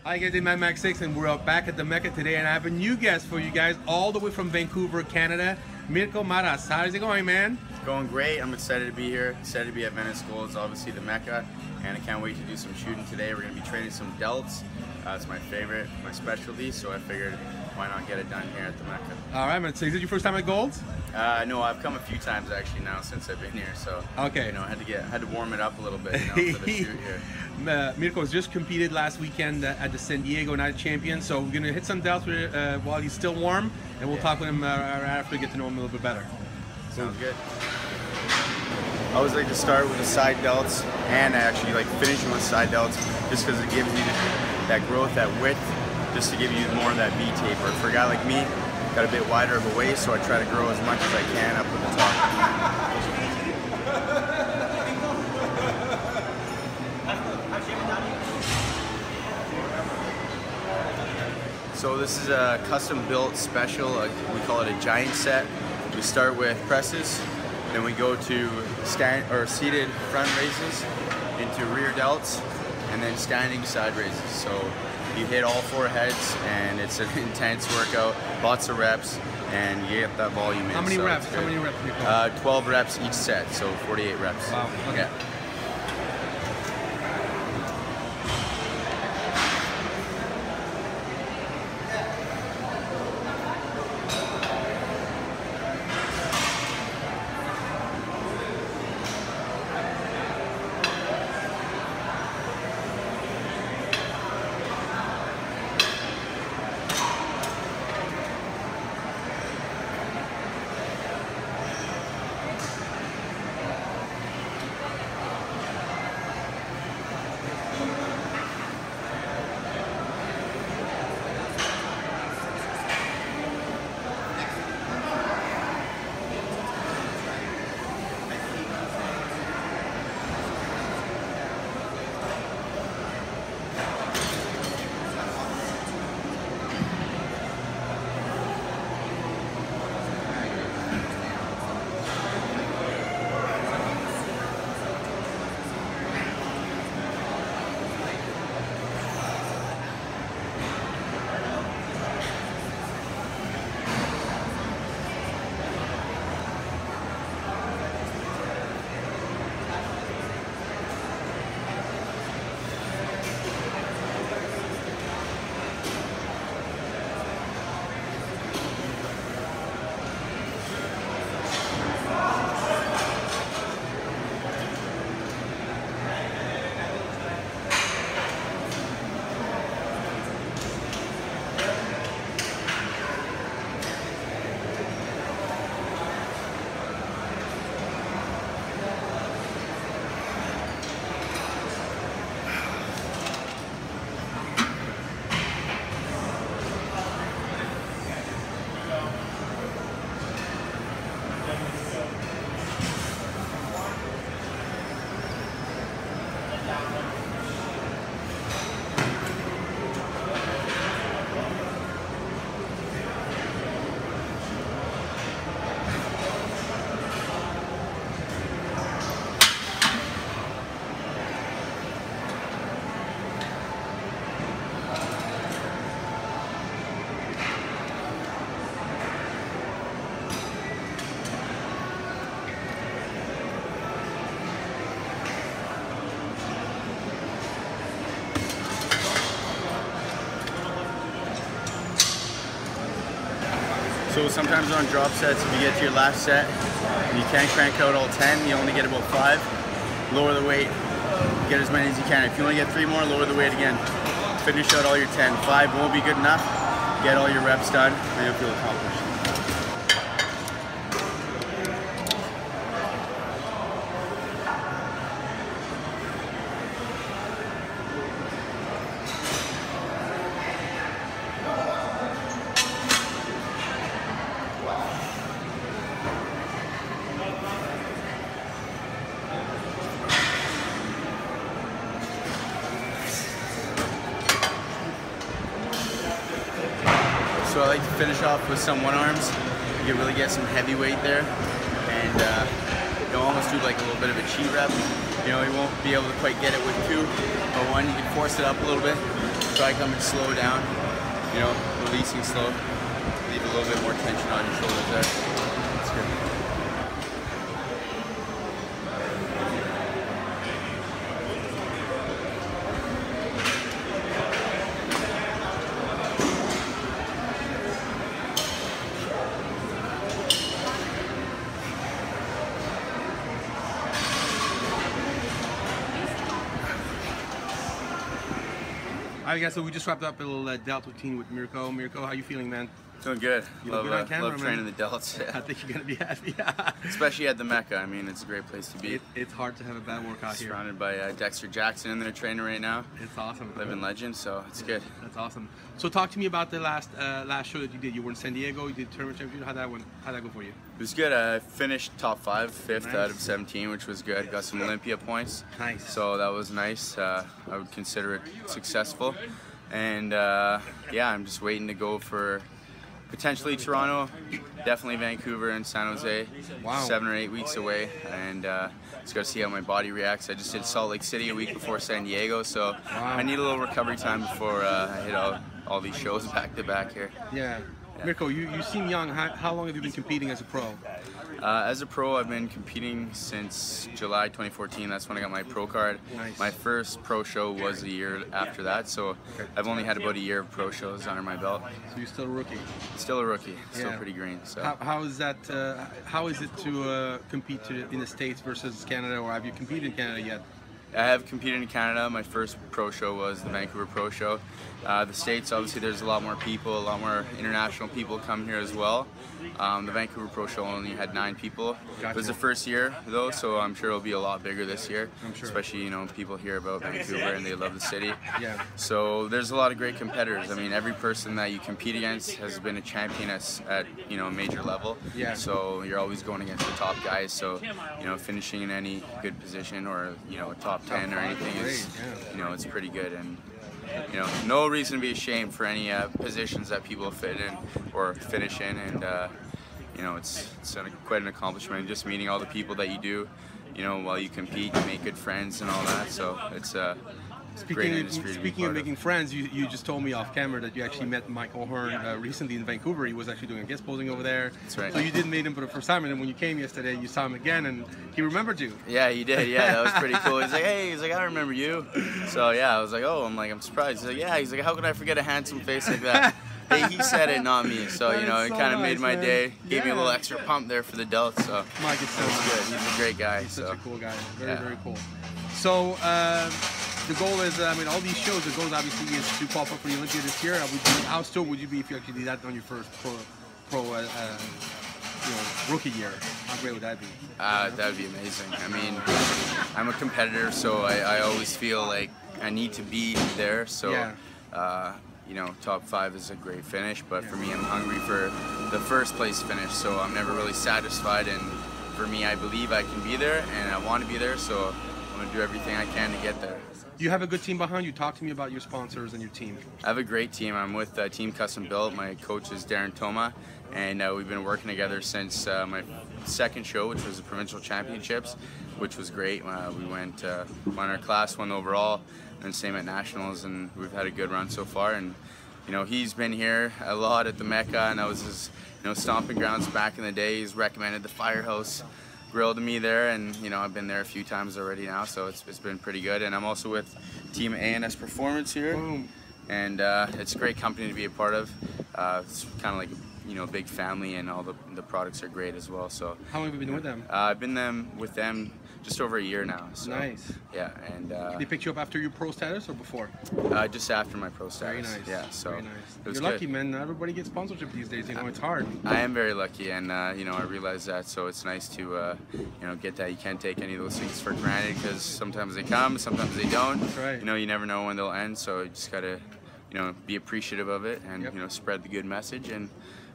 Hi guys, I'm Max 6 and we're back at the Mecca today, and I have a new guest for you guys all the way from Vancouver, Canada. Mirko, how's it going, man? It's going great. I'm excited to be here. Excited to be at Venice. It's obviously the Mecca, and I can't wait to do some shooting today. We're going to be training some Delts. It's my favorite, my specialty, so I figured why not get it done here at the Mecca. All right, man. So is it your first time at Golds? No, I've come a few times actually now since I've been here, so okay. You know, I had to warm it up a little bit, you know, for the shoot here. Mirko's just competed last weekend at the San Diego Night Champion, so we're gonna hit some Delts while he's still warm, and we'll talk with him after we get to know him a little bit better. Sounds good. I always like to start with the side delts, and I actually like finishing with side delts just because it gives you that growth, that width, just to give you more of that V taper. For a guy like me, got a bit wider of a waist, so I try to grow as much as I can up at the top. So this is a custom built special, we call it a giant set. We start with presses, then we go to seated front raises, into rear delts, and then standing side raises. So you hit all 4 heads, and it's an intense workout, lots of reps, and you get that volume in. How many reps? How many reps? 12 reps each set, so 48 reps. Wow. Okay. Yeah. So sometimes on drop sets, if you get to your last set, and you can't crank out all 10, you only get about 5. Lower the weight, get as many as you can. If you only get 3 more, lower the weight again. Finish out all your 10. 5 won't be good enough. Get all your reps done, and you'll feel accomplished. So I like to finish off with some 1-arms. You can really get some heavy weight there, and you'll almost do like a little bit of a cheat rep. You know, you won't be able to quite get it with 2, but 1 you can force it up a little bit. try coming slow down, you know, releasing slow. Leave a little bit more tension on your shoulders there. That's good. Alright guys, so we just wrapped up a little delt routine with Mirko. Mirko, how you feeling, man? Doing good. You Love, good on camera, love training the delts. Yeah. I think you're gonna be happy. Especially at the Mecca. I mean, it's a great place to be. It's hard to have a bad workout here. Surrounded by Dexter Jackson in there training right now. It's awesome. Living legend, so it's good. That's awesome. So talk to me about the last show that you did. You were in San Diego. You did tournament championship. How'd that go for you? It was good. I finished top 5, 5th Nice. out of 17, which was good. Got some Olympia points. Nice. So that was nice. I would consider it successful. And yeah, I'm just waiting to go for potentially Toronto, definitely Vancouver and San Jose. Wow. 7 or 8 weeks away, and just got to see how my body reacts. I just did Salt Lake City a week before San Diego, so I need a little recovery time before I hit all these shows back to back here. Yeah. Mirko, you seem young. How long have you been competing as a pro? As a pro, I've been competing since July 2014. That's when I got my pro card. Nice. My first pro show was a year after that, so I've only had about a year of pro shows under my belt. So you're still a rookie. Still a rookie, still Yeah. pretty green. So How is that? How is it to compete in the States versus Canada, or have you competed in Canada yet? I have competed in Canada. My first pro show was the Vancouver Pro Show. The States, obviously, there's a lot more people, a lot more international people come here as well. The Vancouver Pro Show only had 9 people. Gotcha. It was the first year, though, so I'm sure it'll be a lot bigger this year. I'm sure. Especially, you know, people hear about Vancouver and they love the city. Yeah. So there's a lot of great competitors. I mean, every person that you compete against has been a champion at you know, a major level. Yeah. So you're always going against the top guys. So, you know, finishing in any good position or, you know, a top 10 or anything is, you know, it's pretty good. And, you know, no reason to be ashamed for any positions that people fit in or finish in. And, you know, it's quite an accomplishment. Just meeting all the people that you do, you know, while you compete, you make good friends and all that. So it's great industry to be Speaking of part making friends, you just told me off camera that you actually met Mike O'Hearn recently in Vancouver. He was actually doing a guest posing over there. That's right. So you did meet him for the first time, and then when you came yesterday, you saw him again, and he remembered you. Yeah, he did. Yeah, that was pretty cool. He's like, hey, he's like, I remember you. So yeah, I was like, oh, I'm surprised. He's like, yeah, he's like, how could I forget a handsome face like that? Hey, he said it, not me. So, you know, it so kind of nice, made my man. day. Gave me a Yeah. little extra pump there for the delts. So Mike is so that was nice. good. He's a great guy. He's So such a cool guy. Very, Yeah. very cool. So the goal is, I mean, all these shows, the goal obviously is to qualify for the Olympia this year. How stoked would you be if you actually did that on your first pro you know, rookie year? How great would that be? that would be amazing. I mean, I'm a competitor, so I always feel like I need to be there. So, you know, top 5 is a great finish, but for me, I'm hungry for the first place finish. So I'm never really satisfied, and for me, I believe I can be there, and I want to be there. So I'm gonna do everything I can to get there. You have a good team behind you. Talk to me about your sponsors and your team. I have a great team. I'm with Team Custom Built. My coach is Darren Toma, and we've been working together since my second show, which was the Provincial Championships, which was great. We won our class, won overall, and same at Nationals, and we've had a good run so far. And you know, he's been here a lot at the Mecca, and that was his, you know, stomping grounds back in the day. He's recommended the Firehouse Grill to me there, and you know, I've been there a few times already now, so it's been pretty good. And I'm also with Team A&S Performance here. Boom. And it's a great company to be a part of. It's kind of like, you know, a big family, and all the products are great as well. So How long have you been with them? I've been with them just over a year now. So, Nice. Yeah, and They picked you up after your pro status or before? just after my pro status. Very nice. Yeah, so Very nice. it was You're good. lucky, man. Not everybody gets sponsorship these days. You know, it's hard. I am very lucky, and you know, I realize that. So it's nice to you know, get that. You can't take any of those things for granted, because sometimes they come, sometimes they don't. That's right. You know, you never know when they'll end. So you just gotta, you know, be appreciative of it, and Yep. you know, spread the good message, and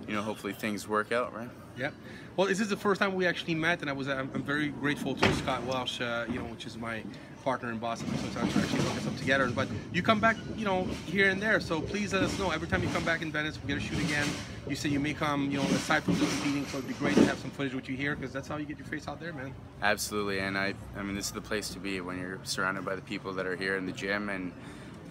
you know, hopefully things work out, right? Yep. Well, this is the first time we actually met, and I'm very grateful to Scott Welsh, you know, which is my partner in Boston, sometimes to actually hook us up together. But you come back, you know, here and there, so please let us know. Every time you come back in Venice, we're gonna shoot again. You say you may come, you know, aside from just competing, so it'd be great to have some footage with you here, because that's how you get your face out there, man. Absolutely, and I mean, this is the place to be when you're surrounded by the people that are here in the gym, and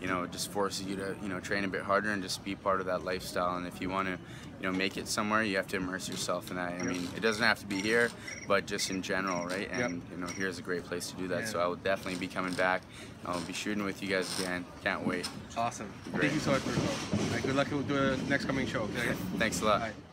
you know, it just forces you to, you know, train a bit harder and just be part of that lifestyle. And if you want to, you know, make it somewhere, you have to immerse yourself in that. I mean, it doesn't have to be here, but just in general, right? And you know, here's a great place to do that. So I will definitely be coming back. I'll be shooting with you guys again. Can't wait. Awesome. Great. Thank you so much, Mirko. Good luck with the next coming show. Okay? Thanks a lot. Bye.